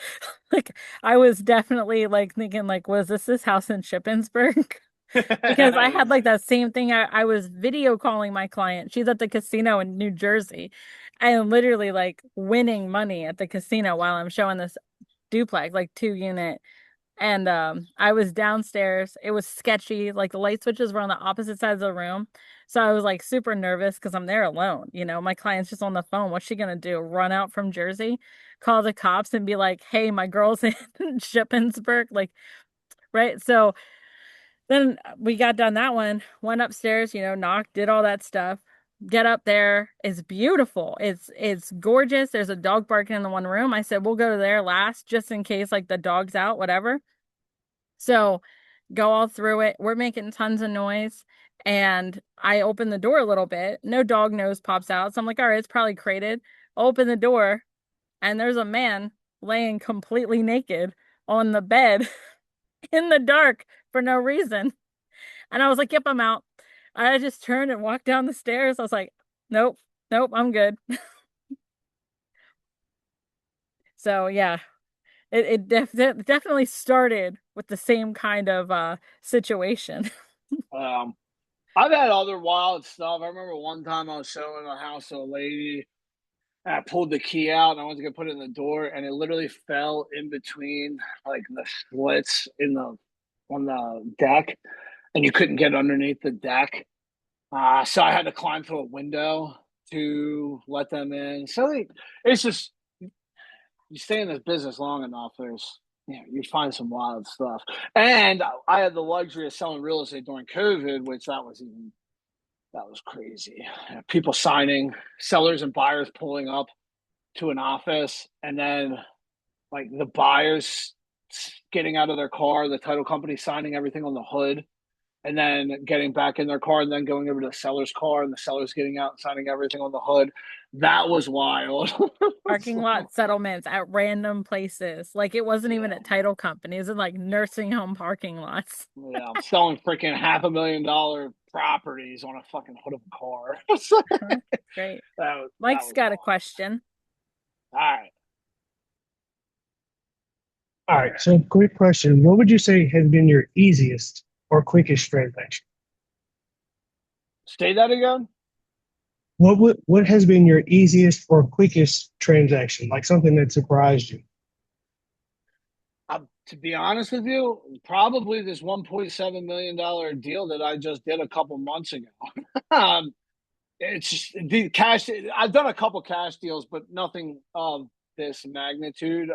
Like I was definitely like thinking like, was this house in Shippensburg? Because I had like that same thing. I was video calling my client. She's at the casino in New Jersey and literally like winning money at the casino while I'm showing this duplex, like 2 unit. And I was downstairs. It was sketchy. Like the light switches were on the opposite sides of the room. So I was like super nervous because I'm there alone. My client's just on the phone. What's she gonna do? Run out from Jersey, call the cops and be like, "Hey, my girl's in Shippensburg." Like, right? So then we got done that one, went upstairs, knocked, did all that stuff. Get up there. It's beautiful. It's gorgeous. There's a dog barking in the one room. I said, we'll go to there last just in case like the dog's out, whatever. So go all through it. We're making tons of noise. And I open the door a little bit. No dog nose pops out. So I'm like, all right, it's probably crated. Open the door, and there's a man laying completely naked on the bed in the dark for no reason. And I was like, yep, I'm out. I just turned and walked down the stairs. I was like, nope, nope, I'm good. So yeah, definitely started with the same kind of situation. Um, I've had other wild stuff. I remember one time I was showing a house to a lady, and I pulled the key out and I went to go put it in the door, and it literally fell in between like the slits in the on the deck, and you couldn't get underneath the deck. So I had to climb through a window to let them in. So it's just you stay in this business long enough, you find some wild stuff. And I had the luxury of selling real estate during COVID, which that was crazy. People signing, sellers and buyers pulling up to an office, and then like the buyers getting out of their car, the title company signing everything on the hood, and then getting back in their car and then going over to the seller's car and the seller's getting out and signing everything on the hood. That was wild. Parking lot settlements at random places. Like it wasn't even Yeah. at title companies and like nursing home parking lots. Yeah. I'm selling freaking $500,000 properties on a fucking hood of a car. Great. That Mike's was got a wild. question. All right. All right. So, quick question. What would you say has been your easiest or quickest transaction? Say that again. What has been your easiest or quickest transaction? Like something that surprised you? To be honest with you, probably this $1.7 million deal that I just did a couple months ago. um, it's just the cash. I've done a couple cash deals, but nothing of this magnitude.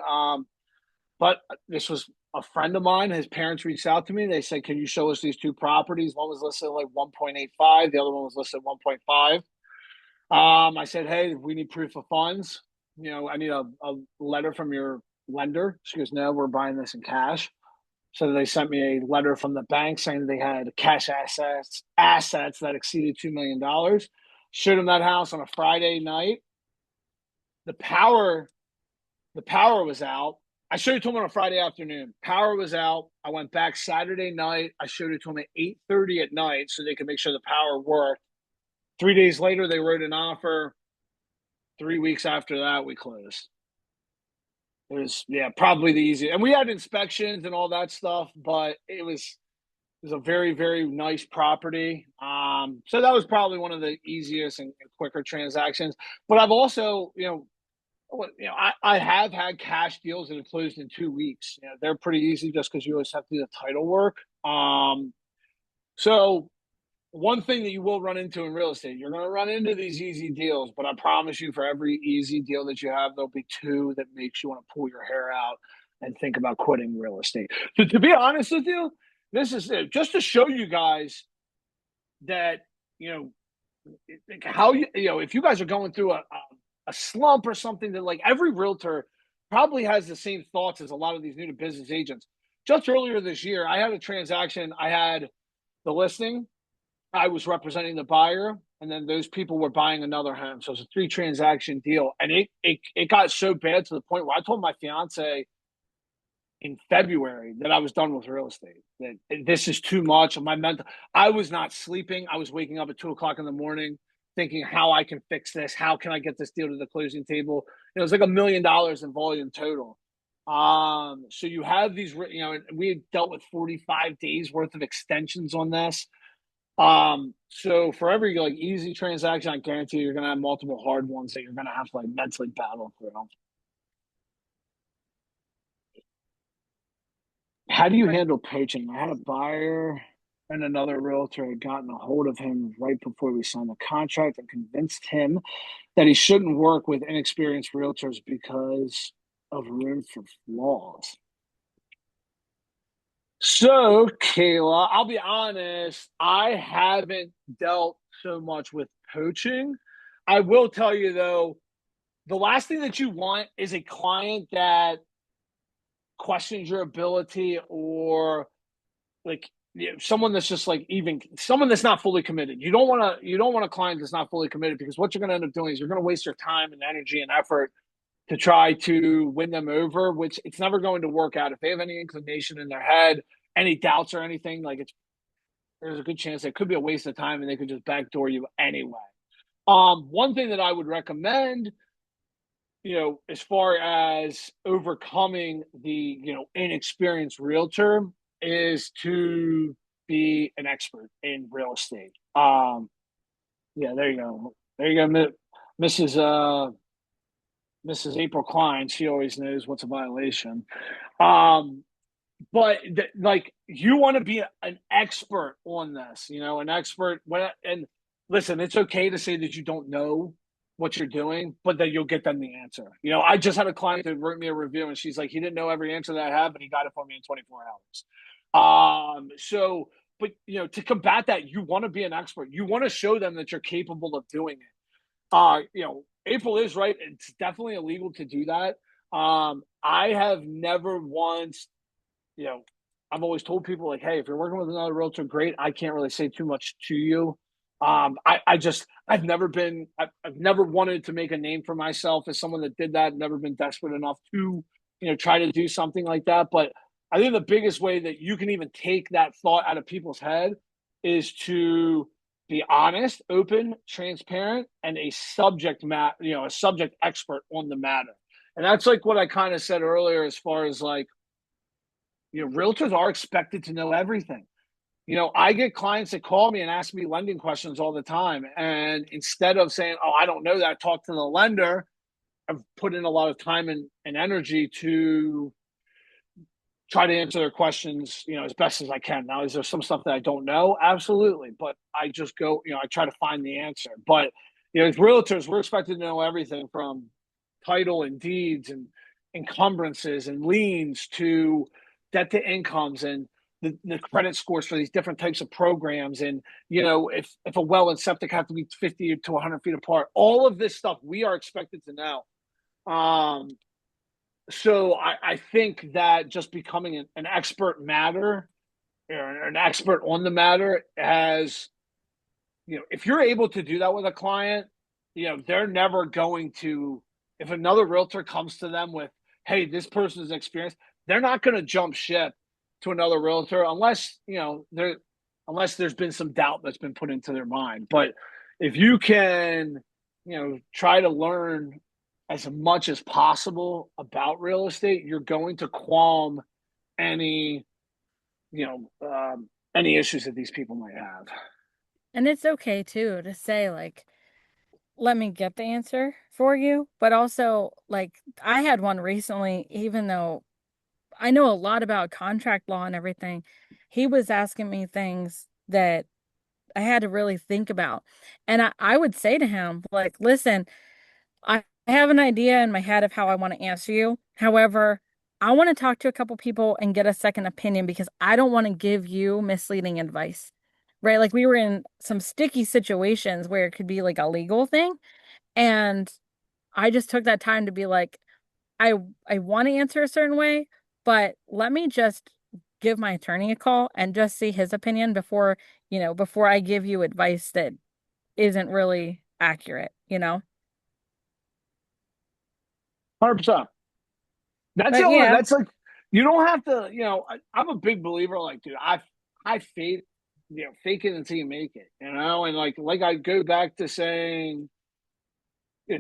But this was a friend of mine. His parents reached out to me. They said, "Can you show us these two properties?" One was listed like 1.85. The other one was listed 1.5. I said, "Hey, we need proof of funds. I need a letter from your lender." She goes, "No, we're buying this in cash." So they sent me a letter from the bank saying they had cash assets that exceeded $2 million. Showed them that house on a Friday night. The power the power was out. I showed it to him on a Friday afternoon. Power was out. I went back Saturday night. I showed it to him at 8:30 at night so they could make sure the power worked. 3 days later, they wrote an offer. 3 weeks after that, we closed. It was, yeah, probably the easiest. And we had inspections and all that stuff, but it was a very, very nice property. So that was probably one of the easiest and quicker transactions. But I've also, I have had cash deals that have closed in 2 weeks. They're pretty easy just because you always have to do the title work. So one thing that you will run into in real estate, you're going to run into these easy deals, but I promise you, for every easy deal that you have, there'll be two that makes you want to pull your hair out and think about quitting real estate. So to be honest with you, this is it. Just to show you guys that you know how if you guys are going through a slump or something, that like every realtor probably has the same thoughts as a lot of these new to business agents. Just earlier this year, I had a transaction. I had the listing, I was representing the buyer, and then those people were buying another home. So it's a 3 transaction deal. And it got so bad to the point where I told my fiance in February that I was done with real estate. That this is too much. I was not sleeping. I was waking up at 2 o'clock in the morning thinking how I can fix this. How can I get this deal to the closing table? It was like $1 million in volume total. So you have these, we had dealt with 45 days worth of extensions on this. So for every like easy transaction, I guarantee you're gonna have multiple hard ones that you're gonna have to like mentally battle through. How do you Right. handle poaching? I had a buyer and another realtor had gotten a hold of him right before we signed the contract and convinced him that he shouldn't work with inexperienced realtors because of room for flaws. So, Kayla, I'll be honest, I haven't dealt so much with poaching. I will tell you though, the last thing that you want is a client that questions your ability, or like someone that's just like, even someone that's not fully committed. You don't want a client that's not fully committed, because what you're going to end up doing is you're going to waste your time and energy and effort to try to win them over, which it's never going to work out. If they have any inclination in their head, any doubts or anything, like there's a good chance it could be a waste of time and they could just backdoor you anyway. One thing that I would recommend, as far as overcoming the, inexperienced realtor is to be an expert in real estate. Yeah, there you go. There you go, Mrs. Mrs. April Klein. She always knows what's a violation. Um, but like you want to be an expert on this, an expert and listen, it's okay to say that you don't know what you're doing, but that you'll get them the answer. I just had a client that wrote me a review and she's like, he didn't know every answer that I have, but he got it for me in 24 hours. So, but to combat that, you want to be an expert. You want to show them that you're capable of doing it. April is right. It's definitely illegal to do that. I have never once, I've always told people like, hey, if you're working with another realtor, great. I can't really say too much to you. I've never wanted to make a name for myself as someone that did that. Never been desperate enough to, try to do something like that. But I think the biggest way that you can even take that thought out of people's head is to be honest, open, transparent, and a subject expert on the matter. And that's like what I kind of said earlier, as far as like, realtors are expected to know everything. I get clients that call me and ask me lending questions all the time. And instead of saying, oh, I don't know that, talk to the lender, I've put in a lot of time and energy to try to answer their questions, as best as I can. Now, is there some stuff that I don't know? Absolutely. But I just go, I try to find the answer. But, as realtors, we're expected to know everything from title and deeds and encumbrances and liens to debt to incomes and the credit scores for these different types of programs. And, if a well and septic have to be 50 to 100 feet apart, all of this stuff we are expected to know. So I think that just becoming an expert matter or an expert on the matter has, if you're able to do that with a client, they're never going to, if another realtor comes to them with, hey, this person is experienced, they're not going to jump ship to another realtor unless, unless there's been some doubt that's been put into their mind. But if you can, try to learn as much as possible about real estate, you're going to qualm any, any issues that these people might have. And it's okay too to say like, let me get the answer for you. But also, like, I had one recently, even though I know a lot about contract law and everything, he was asking me things that I had to really think about. And I would say to him, like, listen, I have an idea in my head of how I want to answer you. However, I want to talk to a couple people and get a second opinion because I don't want to give you misleading advice. Right? Like we were in some sticky situations where it could be like a legal thing. And I just took that time to be like, I I want to answer a certain way, but let me just give my attorney a call and just see his opinion before I give you advice that isn't really accurate. 100%. That's the But only, yeah, that's like, you don't have to, I'm a big believer, like, dude, I fake, fake it until you make it, and like I go back to saying,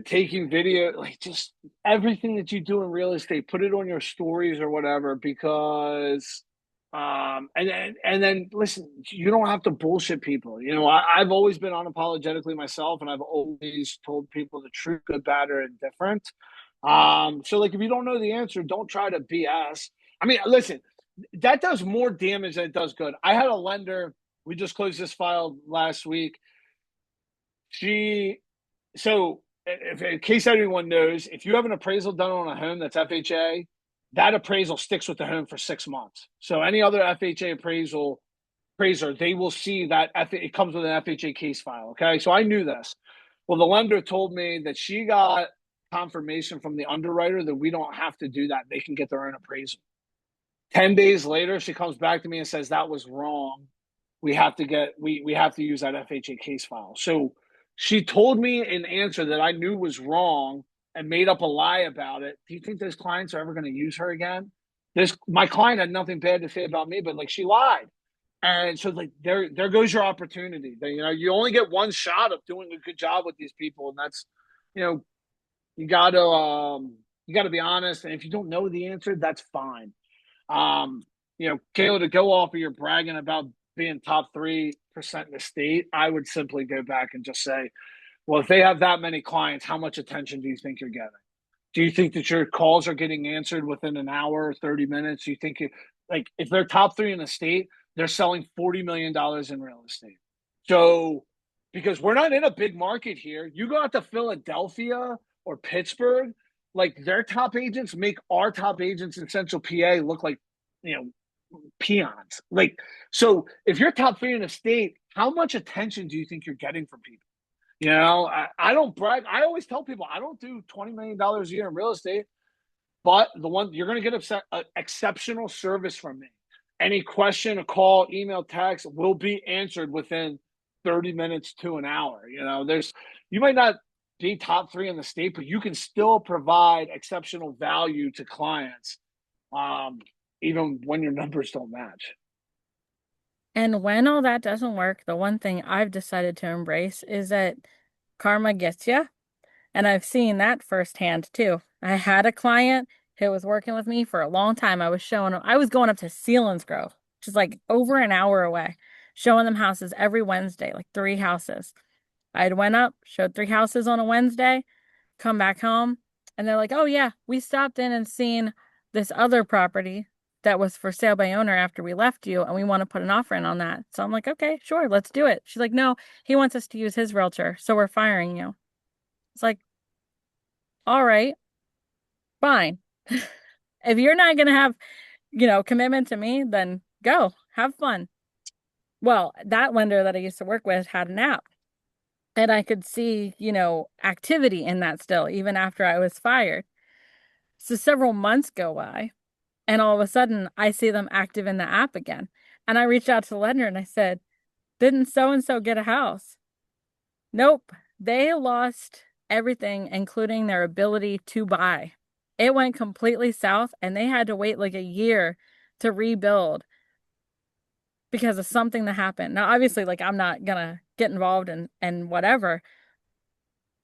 taking video, like just everything that you do in real estate, put it on your stories or whatever, because and then listen, you don't have to bullshit people. I've always been unapologetically myself, and I've always told people the truth, good, bad, or indifferent. So like if you don't know the answer, don't try to BS. I mean, listen, that does more damage than it does good. I had a lender, we just closed this file last week. She so if, in case anyone knows, if you have an appraisal done on a home that's FHA, that appraisal sticks with the home for 6 months. So any other FHA appraiser, they will see that it comes with an FHA case file. Okay, so I knew this. Well, the lender told me that she got confirmation from the underwriter that we don't have to do that. They can get their own appraisal. 10 days later, she comes back to me and says that was wrong. We have to use that FHA case file. So she told me an answer that I knew was wrong and made up a lie about it. Do you think those clients are ever going to use her again? my client had nothing bad to say about me, but like she lied. And so like there goes your opportunity. You only get one shot of doing a good job with these people, and that's you know, you gotta be honest. And if you don't know the answer, that's fine. Um, Kayla, to go off of your bragging about being top 3% in the state, I would simply go back and just say, well, if they have that many clients, how much attention do you think you're getting? Do you think that your calls are getting answered within an hour or 30 minutes? You think like if they're top 3 in the state, they're selling $40 million in real estate. So because we're not in a big market here, you go out to Philadelphia or Pittsburgh, like their top agents make our top agents in Central PA look like, you know, peons. Like, so if you're top 3 in the state, how much attention do you think you're getting from people? I don't brag. I always tell people I don't do $20 million a year in real estate, but the one you're going to get exceptional service from me. Any question, a call, email, text will be answered within 30 minutes to an hour. You might not be top 3 in the state, but you can still provide exceptional value to clients, even when your numbers don't match. And when all that doesn't work, the one thing I've decided to embrace is that karma gets you. And I've seen that firsthand too. I had a client who was working with me for a long time. I was going up to Selinsgrove, which is like over an hour away, showing them houses every Wednesday, like 3 houses. I'd went up, showed 3 houses on a Wednesday, come back home, and they're like, "Oh yeah, we stopped in and seen this other property that was for sale by owner after we left you, and we want to put an offer in on that." So I'm like, "Okay, sure, let's do it." She's like, "No, he wants us to use his realtor, so we're firing you." It's like, all right, fine. If you're not gonna have, commitment to me, then go, have fun. Well, that lender that I used to work with had an app, and I could see, activity in that still, even after I was fired. So several months go by, and all of a sudden I see them active in the app again. And I reached out to the lender and I said, "Didn't so and so get a house?" Nope. They lost everything, including their ability to buy. It went completely south, and they had to wait like a year to rebuild because of something that happened. Now, obviously, like I'm not gonna get involved and whatever,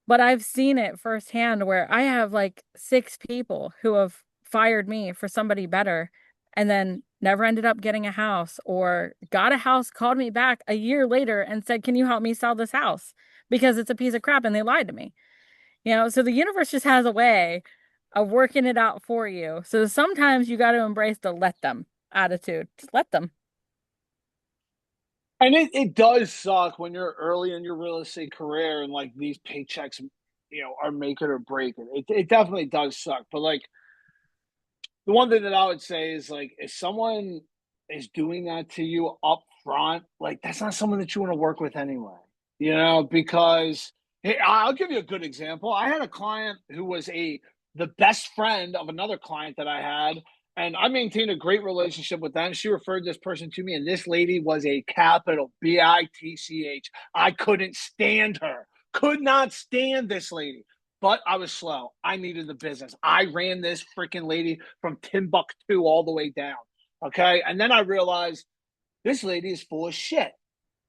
but I've seen it firsthand where I have like 6 people who have fired me for somebody better and then never ended up getting a house, or got a house, called me back a year later and said, "Can you help me sell this house? Because it's a piece of crap," and they lied to me. So the universe just has a way of working it out for you. So sometimes you got to embrace the let them attitude. Just let them. And it does suck when you're early in your real estate career and like these paychecks, are make it or break it. It definitely does suck. But like the one thing that I would say is like if someone is doing that to you up front, like that's not someone that you want to work with anyway. Because hey, I'll give you a good example. I had a client who was the best friend of another client that I had, and I maintained a great relationship with them. She referred this person to me, and this lady was a capital Bitch. I couldn't stand her. Could not stand this lady. But I was slow. I needed the business. I ran this freaking lady from Timbuktu all the way down. Okay. And then I realized this lady is full of shit.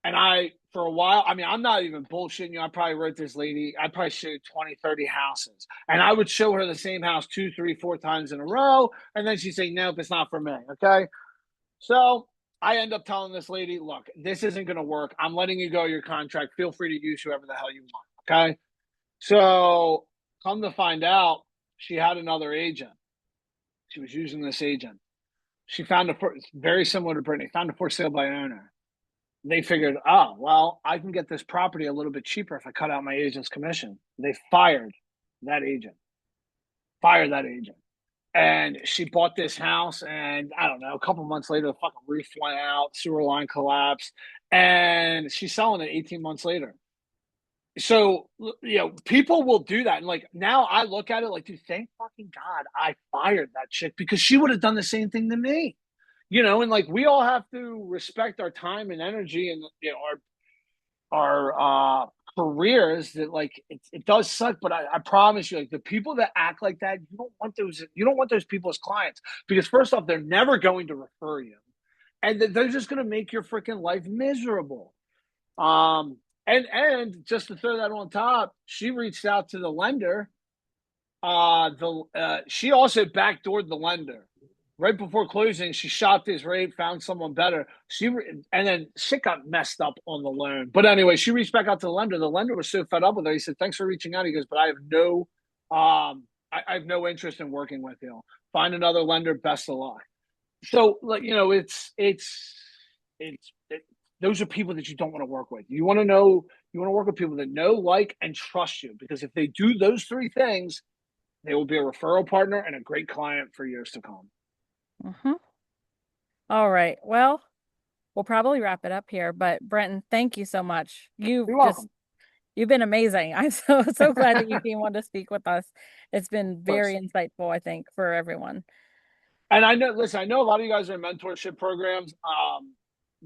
And for a while, I mean, I'm not even bullshitting you. I probably wrote this lady, I probably showed 20, 30 houses. And I would show her the same house 2, 3, 4 times in a row. And then she'd say, nope, it's not for me. Okay. So I end up telling this lady, look, this isn't going to work. I'm letting you go your contract. Feel free to use whoever the hell you want. Okay. So come to find out, she had another agent. She was using this agent. She found very similar to Brittany, found a for sale by owner. They figured, oh, well, I can get this property a little bit cheaper if I cut out my agent's commission. They fired that agent. Fired that agent. And she bought this house, and I don't know, a couple months later, the fucking roof went out, sewer line collapsed, and she's selling it 18 months later. So, people will do that. And like now I look at it like, dude, thank fucking God I fired that chick because she would have done the same thing to me. And like we all have to respect our time and energy and our careers that like it does suck, but I promise you, like the people that act like that, you don't want those people as clients because first off, they're never going to refer you, and they're just going to make your freaking life miserable. And just to throw that on top, she reached out to the lender. The She also backdoored the lender right before closing. She shopped his rate, found someone better. And then shit got messed up on the loan. But anyway, she reached back out to the lender. The lender was so fed up with her. He said, "Thanks for reaching out." He goes, "But I have I have no interest in working with you. Find another lender. Best of luck." So, like, those are people that you don't want to work with. You want to work with people that know, like, and trust you because if they do those three things, they will be a referral partner and a great client for years to come. Mm-hmm. All right. Well, we'll probably wrap it up here, but Brenton, thank you so much. You're welcome. You've been amazing. I'm so glad that you came on to speak with us. It's been Of very course. insightful, I think, for everyone. And I know, listen, I know a lot of you guys are in mentorship programs,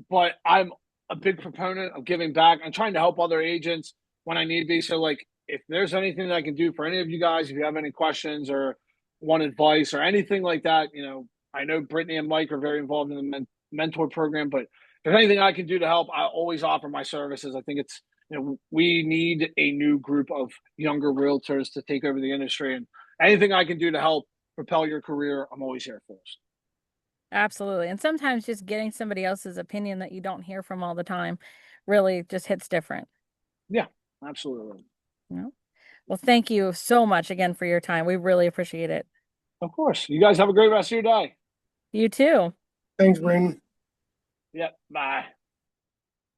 but I'm a big proponent of giving back. I'm trying to help other agents when I need be. So, like, if there's anything that I can do for any of you guys, if you have any questions or want advice or anything like that, I know Brittany and Mike are very involved in the mentor program, but if there's anything I can do to help, I always offer my services. I think we need a new group of younger realtors to take over the industry, and anything I can do to help propel your career, I'm always here for. Absolutely. And sometimes just getting somebody else's opinion that you don't hear from all the time really just hits different. Yeah, absolutely. You know? Well, thank you so much again for your time. We really appreciate it. Of course. You guys have a great rest of your day. You too. Thanks, Brandon. Yep. Bye.